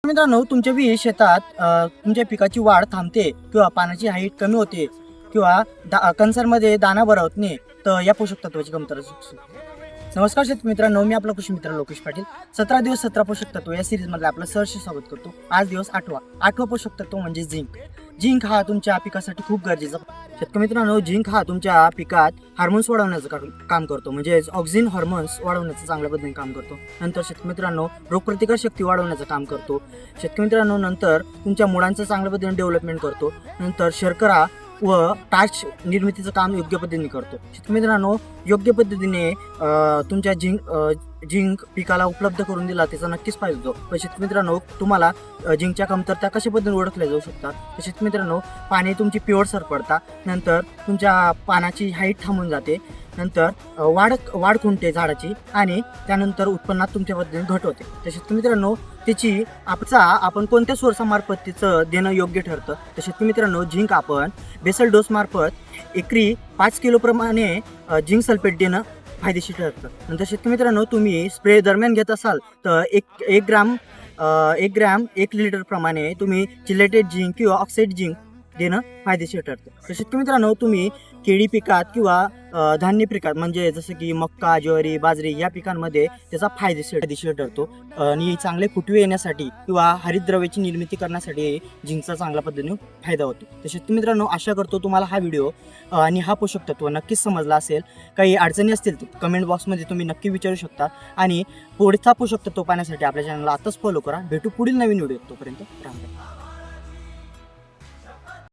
मित्रांनो, तुमच्या बी शेतात तुमच्या पिकाची वाढ थांबते किंवा पाण्याची हाईट कमी होते किंवा कणसांमध्ये दाना भरवत नाही, तर या पोषक तत्वाची कमतरता असू शकते. नमस्कार शेतकरी मित्रांनो, मी आपला कृषी मित्र लोकेश पाटील. 17 दिवस 17 पोषक तत्व या सिरीज मध्ये आपलं सहर्ष स्वागत करतो. आज दिवस 8वा पोषक तत्व म्हणजे झिंक हा तुमच्या पिकासाठी खूप गरजेचा. शेतकरी मित्रांनो, झिंक हा तुमच्या पिकात हार्मोन्स वाढवण्याचं काम करतो, म्हणजे ऑक्सिन हार्मोन्स वाढवण्याचं चांगल्या पद्धतीने काम करतो. नंतर शेतकरी मित्रांनो, रोगप्रतिकार शक्ती वाढवण्याचं काम करतो. शेतकरी मित्रांनो, नंतर तुमच्या मुळांचं चांगल्या पद्धतीने डेव्हलपमेंट करतो. नंतर शर्करा व टार्च निर्मितीचं काम योग्य पद्धतीने करतो. शेतकरी मित्रांनो, योग्य पद्धतीने तुमच्या झिंक पिकाला उपलब्ध करून दिला त्याचा नक्कीच फायदा होतो. पण शेतकरी मित्रांनो, तुम्हाला झिंकच्या कमतरता कशा पद्धतीने ओळखल्या जाऊ शकतात. तर शेतकरी मित्रांनो, पाने तुमची पिवळसर पडतात, नंतर तुमच्या पानाची हाईट थांबून जाते, नंतर वाढ खुंटते झाडाची आणि त्यानंतर उत्पन्नात तुमच्या पद्धतीने घट होते. तर शेतकरी मित्रांनो, त्याची आपण कोणत्या सोर्सामार्फत तिचं देणं योग्य ठरतं. तर शेतकरी मित्रांनो, झिंक आपण बेसल डोस मार्फत एकरी 5 किलो प्रमाणे झिंक सल्फेट देणं फायदेशीर ठरतं. नंतर शेतकरी मित्रांनो, तुम्ही स्प्रे दरम्यान घेत असाल तर एक ग्राम 1 लिटर प्रमाणे तुम्ही चिलेटेड झिंक किंवा ऑक्साईड झिंक देणं फायदेशीर ठरतं. तर शेतकरी मित्रांनो, तुम्ही केळी पिकात किंवा धान्य पिकात म्हणजे जसं की मक्का, ज्वारी, बाजरी या पिकांमध्ये त्याचा फायदेशीर ठरतो. आणि चांगले फुटवे येण्यासाठी किंवा हरितद्रव्याची निर्मिती करण्यासाठी झिंकचा चांगल्या पद्धतीने फायदा होतो. तर शेतकरी मित्रांनो, आशा करतो तुम्हाला हा व्हिडिओ आणि हा पोषक तत्व नक्कीच समजला असेल. काही अडचणी असतील तर कमेंट बॉक्समध्ये तुम्ही नक्की विचारू शकता. आणि पुढचा पोषक तत्व पाहण्यासाठी आपल्या चॅनलला आताच फॉलो करा. भेटू पुढील नवीन व्हिडिओ. तोपर्यंत राहा.